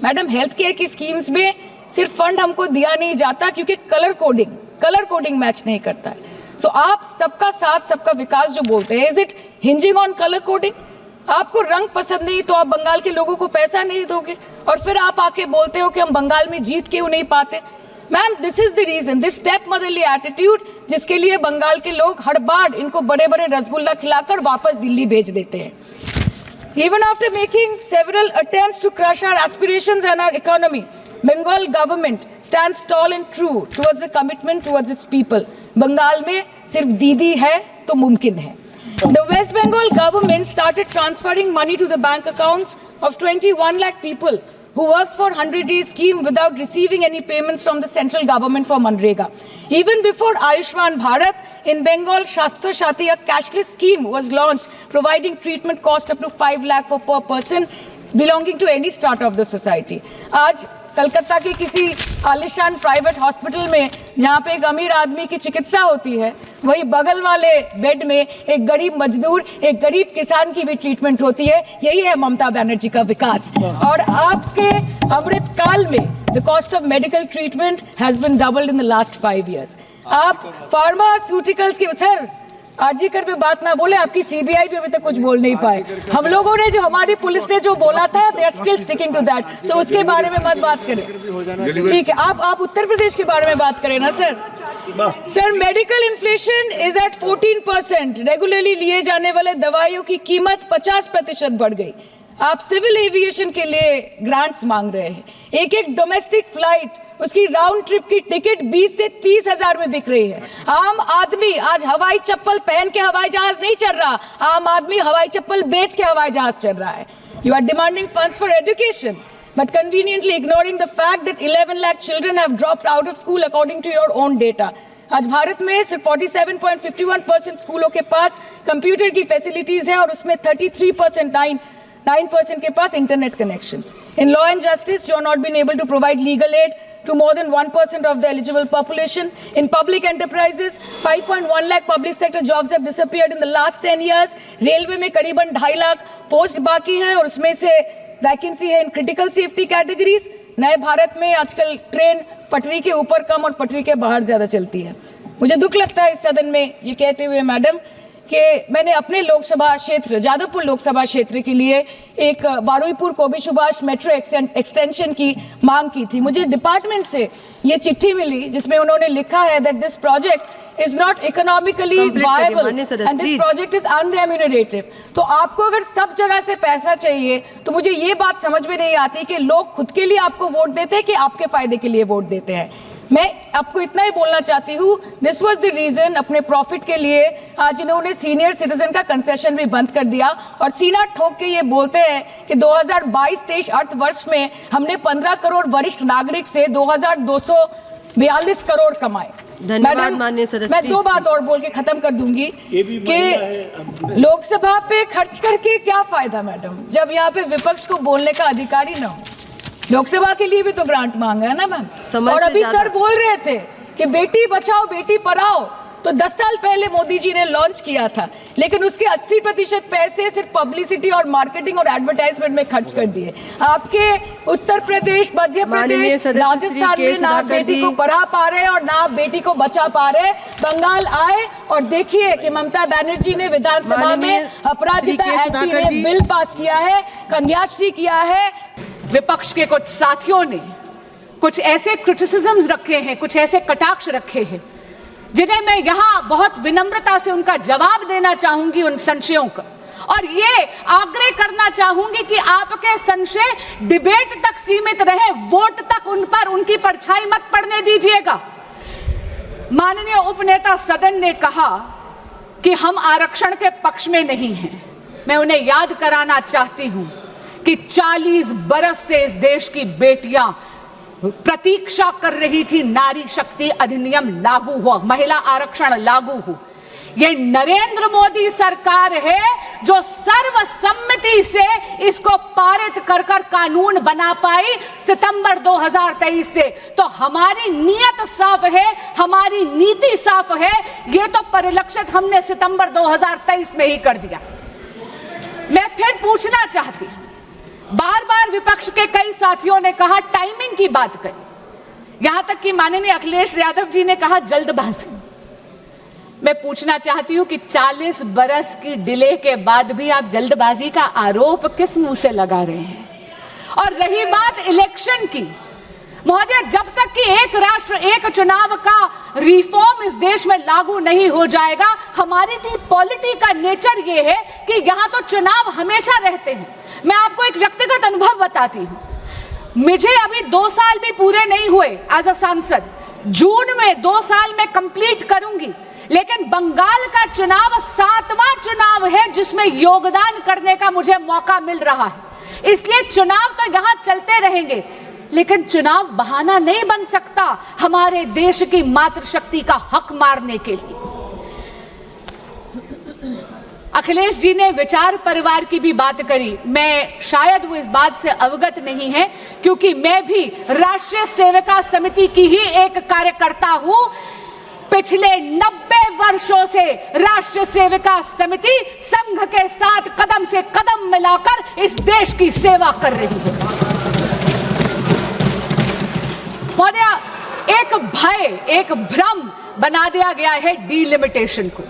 Madam health care की schemes में सिर्फ फंड हमको दिया नहीं जाता क्योंकि कलर कोडिंग मैच नहीं करता है। सो आप सबका साथ सबका विकास जो बोलते हैं, is it hinging on colour coding? आपको रंग पसंद नहीं तो आप बंगाल के लोगों को पैसा नहीं दोगे और फिर आप आके बोलते हो कि हम बंगाल में जीत क्यों नहीं पाते। Ma'am, this is the reason, this step motherly attitude, जिसके लिए बंगाल के लोग हर बार इनको बड़े बड़े रसगुल्ला खिलाकर वापस दिल्ली भेज देते हैं। Even after making several attempts to crush our aspirations and our economy, Bengal government stands tall and true towards the commitment towards its people. Bengal में सिर्फ दीदी है तो मुमकिन है। The West Bengal government started transferring money to the bank accounts of 21 lakh people who worked for 100-day scheme without receiving any payments from the central government for Manrega. Even before Ayushman Bharat, in Bengal, Shastra Shati, a cashless scheme was launched, providing treatment cost up to 5 lakh for per person belonging to any strata of the society. आज कलकत्ता के किसी आलिशान private hospital में जहाँ पे एक अमीर आदमी की चिकित्सा होती है, वही बगल वाले बेड में एक गरीब मजदूर, एक गरीब किसान की भी ट्रीटमेंट होती है। यही है ममता बनर्जी का विकास। और आपके अमृत काल में the cost of medical treatment has been doubled in the last 5 years। आप फार्मास्यूटिकल्स की, सर आरजीकर पे बात ना बोले, आपकी सीबीआई पे अभी तक कुछ बोल नहीं पाए। हम लोगों ने जो, हमारी पुलिस ने जो बोला था, they are still sticking to that. So उसके बारे में मत बात करें, ठीक है? आप उत्तर प्रदेश के बारे में बात करें ना sir. Sir, medical inflation is at 14%। Regularly लिए जाने वाले दवाइयों की कीमत 50% बढ़ गई। आप सिविल एविएशन के लिए ग्रांट्स मांग रहे हैं। एक डोमेस्टिक फ्लाइट, उसकी राउंड ट्रिप की टिकट 20 से 30 हजार में बिक रही है। आम आदमी आज हवाई चप्पल पहन के हवाई जहाज नहीं चल रहा, आम आदमी हवाई चप्पल बेच के हवाई जहाज चल रहा है। You are demanding funds for education but conveniently ignoring the fact that 11 lakh children have dropped out of school according to your own data. आज भारत में सिर्फ 47.51% स्कूलों के पास कंप्यूटर की फैसिलिटीज है और उसमें 33% के पास internet connection. In law and justice, you are not been able to provide legal aid to more than 1% of the eligible population. In public enterprises, 5.1 lakh public sector jobs have disappeared in the last 10 years. Railway में करीबन 2.5 lakh post बाकी हैं और उसमें से vacancy है in critical safety categories. नए भारत में आजकल ट्रेन पटरी के ऊपर कम और पटरी के बाहर ज्यादा चलती है। मुझे दुख लगता है इस सदन में ये कहते हुए मैडम कि मैंने अपने लोकसभा क्षेत्र जादवपुर लोकसभा क्षेत्र के लिए एक बारुईपुर कोबी सुभाष मेट्रो एक्सटेंशन की मांग की थी। मुझे डिपार्टमेंट से ये चिट्ठी मिली जिसमें उन्होंने लिखा है that this project is not economically viable and this project is unremunerative. तो आपको अगर सब जगह से पैसा चाहिए तो मुझे ये बात समझ में नहीं आती कि लोग खुद के लिए आपको वोट देते हैं कि आपके फायदे के लिए वोट देते हैं। मैं आपको इतना ही बोलना चाहती हूँ, दिस वॉज द रीजन, अपने प्रॉफिट के लिए आज इन्होंने सीनियर सिटीजन का कंसेशन भी बंद कर दिया और सीना ठोक के ये बोलते हैं कि 2022-23 अर्थ वर्ष में हमने 15 करोड़ वरिष्ठ नागरिक से 2242 करोड़ कमाए। धन्यवाद माननीय सदस्य। मैं 2 बात और बोल के खत्म कर दूंगी कि लोकसभा पे खर्च करके क्या फायदा मैडम, जब यहाँ पे विपक्ष को बोलने का अधिकार ही ना हो। लोकसभा के लिए भी तो ग्रांट मांगा है ना मैम। और अभी सर बोल रहे थे कि बेटी बचाओ बेटी पढ़ाओ, तो 10 साल पहले मोदी जी ने लॉन्च किया था, लेकिन उसके 80% पैसे सिर्फ पब्लिसिटी और मार्केटिंग और एडवर्टाइजमेंट में खर्च कर दिए। आपके उत्तर प्रदेश, मध्य प्रदेश, राजस्थान में ना बेटी को पढ़ा पा रहे और ना बेटी को बचा पा रहे। बंगाल आए और देखिए कि ममता बनर्जी ने विधानसभा में अपराजिता एक्ट में बिल पास किया है, कन्याश्री किया है। विपक्ष के कुछ साथियों ने कुछ ऐसे क्रिटिसिज्म्स रखे हैं, कुछ ऐसे कटाक्ष रखे हैं जिन्हें मैं यहां बहुत विनम्रता से उनका जवाब देना चाहूंगी, उन संशयों का, और ये आग्रह करना चाहूंगी कि आपके संशय डिबेट तक सीमित रहे, वोट तक उन पर उनकी परछाई मत पड़ने दीजिएगा। माननीय उपनेता सदन ने कहा कि हम आरक्षण के पक्ष में नहीं हैं। मैं उन्हें याद कराना चाहती हूं कि 40 बरस से इस देश की बेटियां प्रतीक्षा कर रही थी नारी शक्ति अधिनियम लागू हो, महिला आरक्षण लागू हो। ये नरेंद्र मोदी सरकार है जो सर्वसम्मति से इसको पारित कर कानून बना पाई सितंबर 2023 से। तो हमारी नीयत साफ है, हमारी नीति साफ है, ये तो परिलक्षित हमने सितंबर 2023 में ही कर दिया। मैं फिर पूछना चाहती हूं, बार बार विपक्ष के कई साथियों ने कहा, टाइमिंग की बात कही, यहां तक कि माननीय अखिलेश यादव जी ने कहा जल्दबाजी। मैं पूछना चाहती हूं कि 40 बरस की डिले के बाद भी आप जल्दबाजी का आरोप किस मुंह से लगा रहे हैं? और रही बात इलेक्शन की, महोदय, जब तक कि एक राष्ट्र एक चुनाव का रिफॉर्म इस देश में लागू नहीं हो जाएगा, हमारी पॉलिटी का नेचर ये है कि यहां तो चुनाव हमेशा रहते हैं। मैं आपको एक व्यक्तिगत अनुभव बताती हूं। मुझे अभी 2 साल भी पूरे नहीं हुए एज अ सांसद। जून में 2 साल में कंप्लीट करूंगी, लेकिन बंगाल का चुनाव 7वां चुनाव है जिसमें योगदान करने का मुझे मौका मिल रहा है। इसलिए चुनाव तो यहां चलते रहेंगे, लेकिन चुनाव बहाना नहीं बन सकता हमारे देश की मातृशक्ति का हक मारने के लिए। अखिलेश जी ने विचार परिवार की भी बात करी। मैं शायद वो इस बात से अवगत नहीं है, क्योंकि मैं भी राष्ट्रीय सेविका समिति की ही एक कार्यकर्ता हूं। पिछले 90 वर्षों से राष्ट्रीय सेविका समिति संघ के साथ कदम से कदम मिलाकर इस देश की सेवा कर रही है। महोदया, एक भय, एक भ्रम बना दिया गया है डीलिमिटेशन को।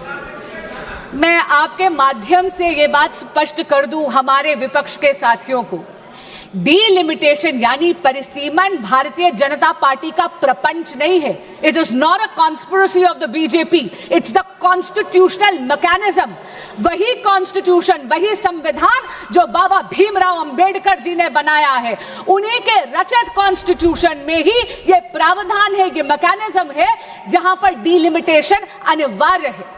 मैं आपके माध्यम से ये बात स्पष्ट कर दूं हमारे विपक्ष के साथियों को, डीलिमिटेशन यानी परिसीमन भारतीय जनता पार्टी का प्रपंच नहीं है। It is not a conspiracy of the BJP, it's the constitutional mechanism. वही कॉन्स्टिट्यूशन, वही संविधान जो बाबा भीमराव अंबेडकर जी ने बनाया है, उन्हीं के रचित कॉन्स्टिट्यूशन में ही ये प्रावधान है, ये मैकेनिज्म है जहां पर डीलिमिटेशन अनिवार्य है।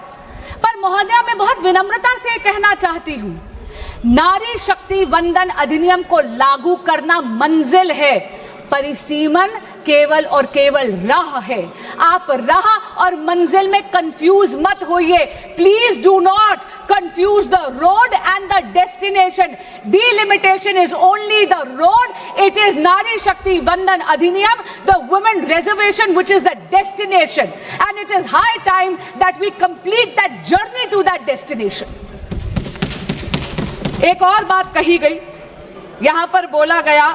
पर महोदया, मैं बहुत विनम्रता से कहना चाहती हूं, नारी शक्ति वंदन अधिनियम को लागू करना मंजिल है, परिसीमन केवल और केवल राह है। आप राह और मंजिल में कंफ्यूज मत होइए। Please do not confuse the road and the destination. Delimitation is only the road, it is Nari Shakti Vandan Adhiniyam, the women reservation which is the destination, and it is high time that we complete that journey to that destination. एक और बात कही गई, यहां पर बोला गया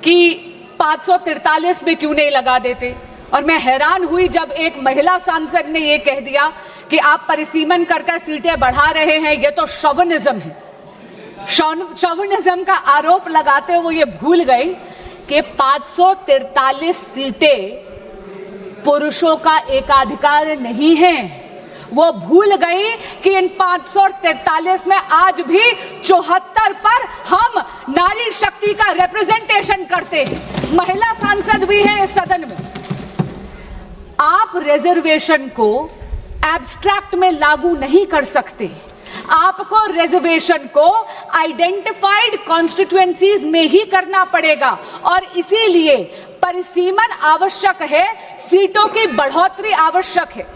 कि 543 में क्यों नहीं लगा देते, और मैं हैरान हुई जब एक महिला सांसद ने यह कह दिया कि आप परिसीमन कर सीटें बढ़ा रहे हैं, यह तो शोविनिज्म है। शोविनिज्म का आरोप लगाते हुए ये भूल गई कि 543 सीटें पुरुषों का एकाधिकार नहीं है। वो भूल गई कि इन 543 में आज भी 74 पर हम नारी शक्ति का रिप्रेजेंटेशन करते हैं। महिला सांसद भी हैं इस सदन में। आप रिजर्वेशन को एब्स्ट्रैक्ट में लागू नहीं कर सकते। आपको रिजर्वेशन को आइडेंटिफाइड कॉन्स्टिट्यूएंसीज में ही करना पड़ेगा, और इसीलिए परिसीमन आवश्यक है, सीटों की बढ़ोतरी आवश्यक है।